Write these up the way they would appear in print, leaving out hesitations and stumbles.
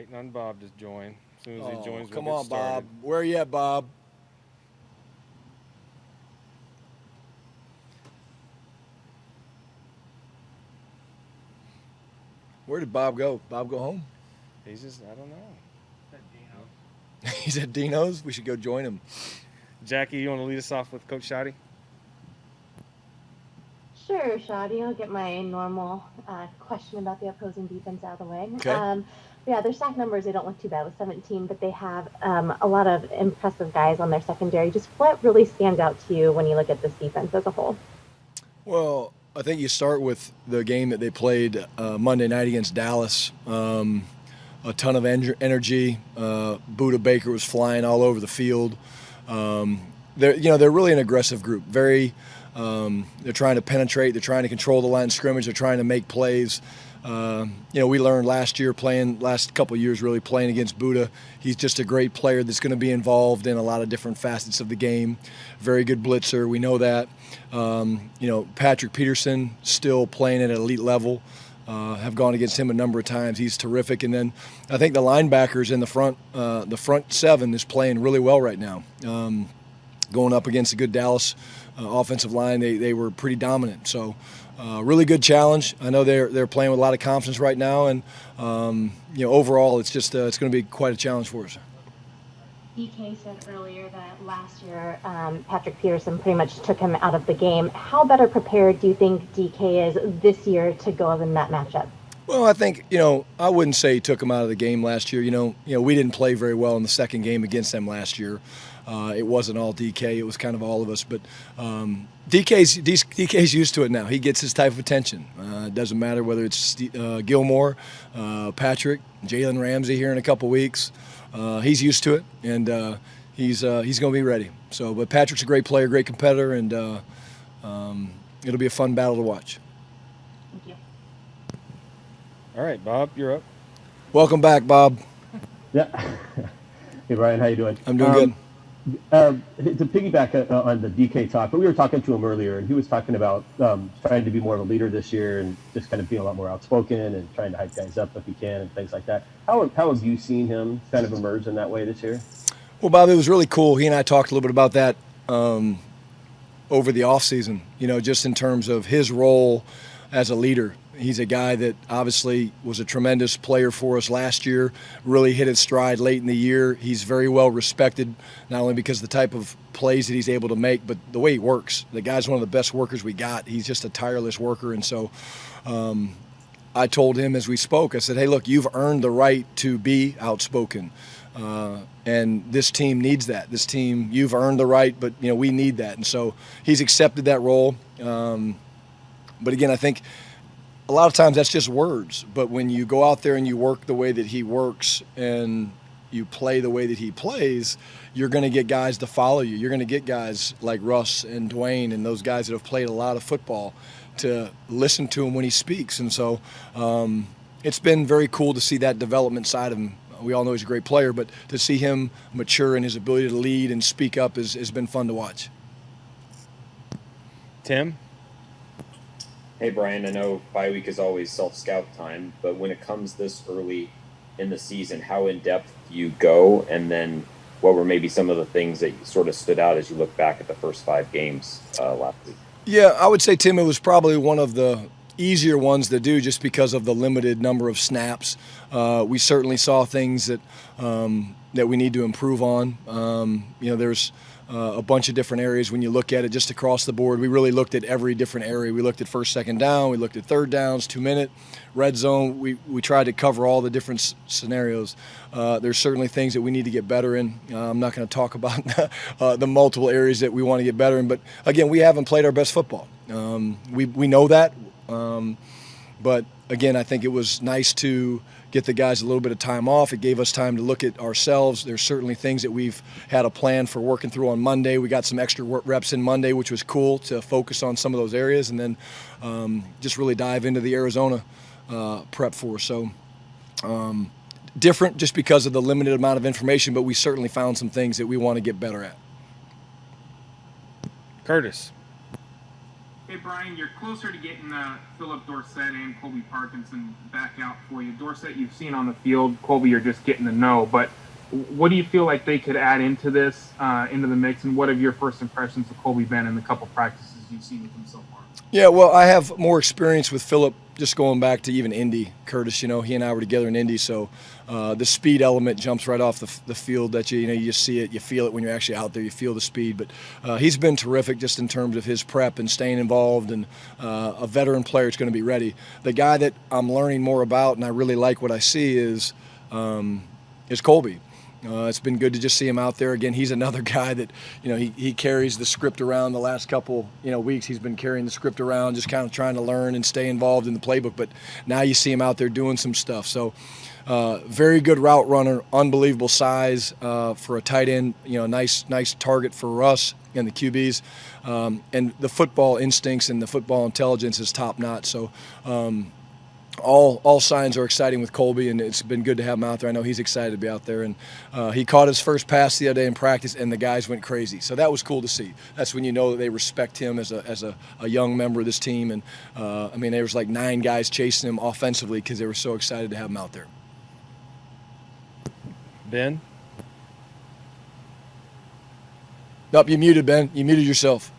Waiting on Bob to join. As soon as he joins, come we'll on, get started. Bob. Where are you at, Bob? Where did Bob go? Bob go home? He's just, I don't know. He's at Dino's. We should go join him. Jackie, you want to lead us off with Coach Schotty? Sure, Shadi. I'll get my normal question about the opposing defense out of the way. Okay. Yeah, their sack numbers, they don't look too bad with 17, but they have a lot of impressive guys on their secondary. Just what really stands out to you when you look at this defense as a whole? Well, I think you start with the game that they played Monday night against Dallas. A ton of energy. Buda Baker was flying all over the field. They're really an aggressive group. They're trying to penetrate. They're trying to control the line of scrimmage. They're trying to make plays. We learned last couple of years really playing against Buda. He's just a great player that's going to be involved in a lot of different facets of the game. Very good blitzer. We know that. Patrick Peterson still playing at an elite level. Have gone against him a number of times. He's terrific. And then I think the linebackers in the front seven is playing really well right now. Going up against a good Dallas offensive line, they were pretty dominant. So really good challenge. I know they're playing with a lot of confidence right now, and overall it's just it's going to be quite a challenge for us. DK said earlier that last year Patrick Peterson pretty much took him out of the game. How better prepared do you think DK is this year to go in that matchup? Well, I think, I wouldn't say he took him out of the game last year. We didn't play very well in the second game against them last year. It wasn't all DK. It was kind of all of us. But DK's used to it now. He gets his type of attention. It doesn't matter whether it's Gilmore, Patrick, Jalen Ramsey here in a couple weeks. He's used to it, and he's going to be ready. But Patrick's a great player, great competitor, and it'll be a fun battle to watch. Thank you. All right, Bob, you're up. Welcome back, Bob. Yeah. Hey, Brian, how you doing? I'm doing good. To piggyback on the DK talk, but we were talking to him earlier, and he was talking about trying to be more of a leader this year and just kind of being a lot more outspoken and trying to hype guys up if he can and things like that. How have you seen him kind of emerge in that way this year? Well, Bob, it was really cool. He and I talked a little bit about that over the offseason, just in terms of his role as a leader. He's a guy that obviously was a tremendous player for us last year, really hit his stride late in the year. He's very well respected, not only because of the type of plays that he's able to make, but the way he works. The guy's one of the best workers we got. He's just a tireless worker. And so I told him as we spoke, I said, hey, look, you've earned the right to be outspoken. And this team needs that. This team, you've earned the right, but, we need that. And so he's accepted that role. But again, I think a lot of times that's just words, but when you go out there and you work the way that he works and you play the way that he plays, you're going to get guys to follow you. You're going to get guys like Russ and Dwayne and those guys that have played a lot of football to listen to him when he speaks. And so it's been very cool to see that development side of him. We all know he's a great player, but to see him mature in his ability to lead and speak up has been fun to watch. Tim? Hey, Brian, I know bye week is always self-scout time, but when it comes this early in the season, how in-depth do you go? And then what were maybe some of the things that sort of stood out as you look back at the first 5 games last week? Yeah, I would say, Tim, it was probably one of the easier ones to do just because of the limited number of snaps. We certainly saw things that we need to improve on. There's a bunch of different areas when you look at it just across the board. We really looked at every different area. We looked at first, second down. We looked at third downs, 2-minute, red zone. We tried to cover all the different scenarios. There's certainly things that we need to get better in. I'm not going to talk about the multiple areas that we want to get better in. But, again, we haven't played our best football. We know that. But, again, I think it was nice to get the guys a little bit of time off. It gave us time to look at ourselves. There's certainly things that we've had a plan for working through on Monday. We got some extra reps in Monday, which was cool to focus on some of those areas and then just really dive into the Arizona prep for. So different just because of the limited amount of information, but we certainly found some things that we want to get better at. Curtis? Hey, Brian, you're closer to getting Philip Dorsett and Colby Parkinson back out for you. Dorsett, you've seen on the field. Colby, you're just getting to know. But what do you feel like they could add into this, into the mix? And what have your first impressions of Colby been in the couple practices you've seen with him so far? Yeah, well, I have more experience with Philip just going back to even Indy. Curtis, he and I were together in Indy, so the speed element jumps right off the field that you just see it, you feel it when you're actually out there, you feel the speed. But he's been terrific just in terms of his prep and staying involved, and a veteran player is going to be ready. The guy that I'm learning more about, and I really like what I see, is Colby. It's been good to just see him out there again. He's another guy that, he carries the script around the last couple, weeks. He's been carrying the script around, just kind of trying to learn and stay involved in the playbook. But now you see him out there doing some stuff. So very good route runner, unbelievable size for a tight end. Nice target for us and the QBs. And the football instincts and the football intelligence is top notch. So. All signs are exciting with Colby, and it's been good to have him out there. I know he's excited to be out there, and he caught his first pass the other day in practice, and the guys went crazy. So that was cool to see. That's when you know that they respect him as a young member of this team. And there was like 9 guys chasing him offensively because they were so excited to have him out there. Ben? Nope, you muted, Ben. You muted yourself.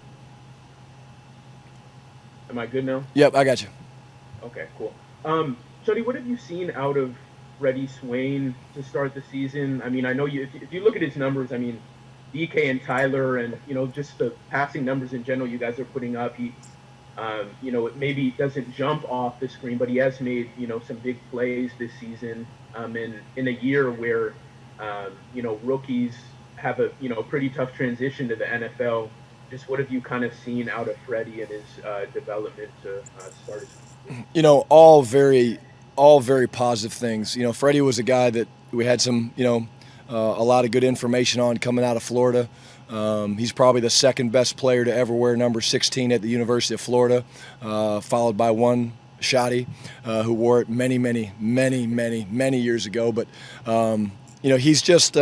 Am I good now? Yep, I got you. Okay, cool. Jody, what have you seen out of Freddie Swain to start the season? I know if you look at his numbers, DK and Tyler and, just the passing numbers in general you guys are putting up, he, it maybe doesn't jump off the screen, but he has made, some big plays this season in a year where, rookies have a, pretty tough transition to the NFL. Just what have you kind of seen out of Freddie and his development to start his season? All very positive things. Freddie was a guy that we had some, a lot of good information on coming out of Florida. He's probably the second best player to ever wear number 16 at the University of Florida, followed by one Schotty, who wore it many years ago. But, he's just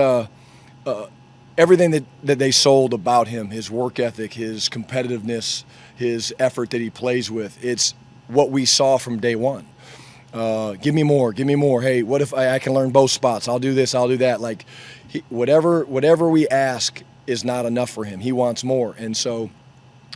everything that they sold about him, his work ethic, his competitiveness, his effort that he plays with. It's what we saw from day one. Give me more. Hey, what if I can learn both spots? I'll do this, I'll do that. Like, whatever we ask is not enough for him. He wants more. And so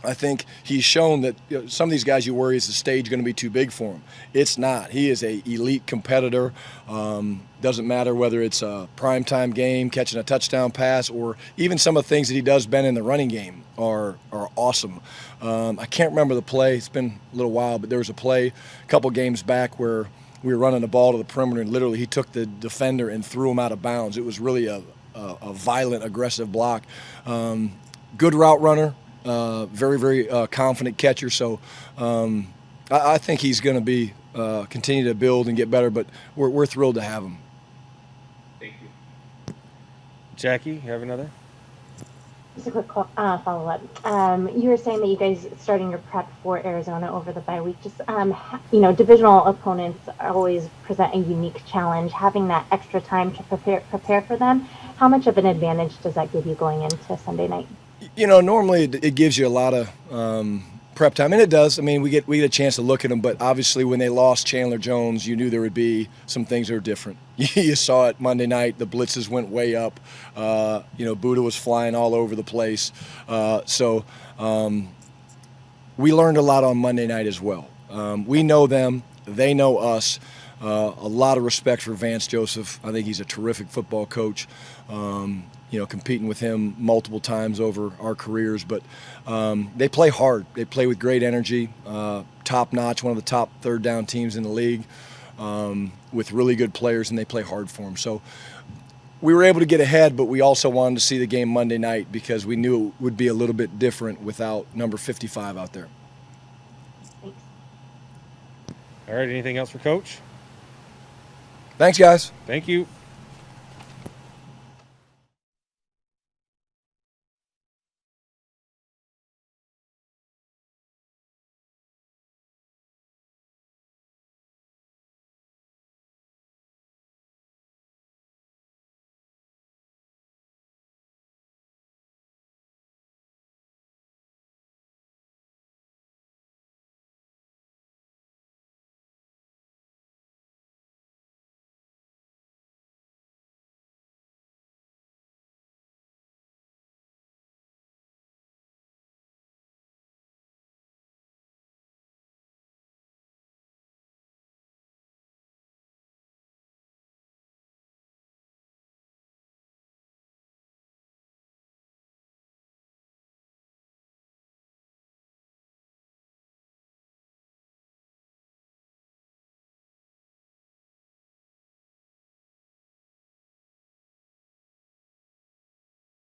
I think he's shown that some of these guys you worry, is the stage going to be too big for him? It's not. He is a elite competitor. Doesn't matter whether it's a primetime game, catching a touchdown pass, or even some of the things that he does, Ben, in the running game are awesome. I can't remember the play. It's been a little while, but there was a play a couple games back where we were running the ball to the perimeter, and literally he took the defender and threw him out of bounds. It was really a violent, aggressive block. Good route runner. Very confident catcher. So I think he's going to be continue to build and get better. But we're thrilled to have him. Thank you. Jackie, you have another? Just a quick follow-up. You were saying that you guys starting your prep for Arizona over the bye week. Just divisional opponents always present a unique challenge. Having that extra time to prepare for them, how much of an advantage does that give you going into Sunday night? Normally it gives you a lot of prep time, and it does. We get a chance to look at them, but obviously when they lost Chandler Jones, you knew there would be some things that were different. You saw it Monday night. The blitzes went way up. Buddha was flying all over the place. So we learned a lot on Monday night as well. We know them. They know us. A lot of respect for Vance Joseph. I think he's a terrific football coach. Competing with him multiple times over our careers, but they play hard. They play with great energy, top notch, one of the top third down teams in the league, with really good players, and they play hard for them. So we were able to get ahead, but we also wanted to see the game Monday night because we knew it would be a little bit different without number 55 out there. Thanks. All right, anything else for Coach? Thanks, guys. Thank you.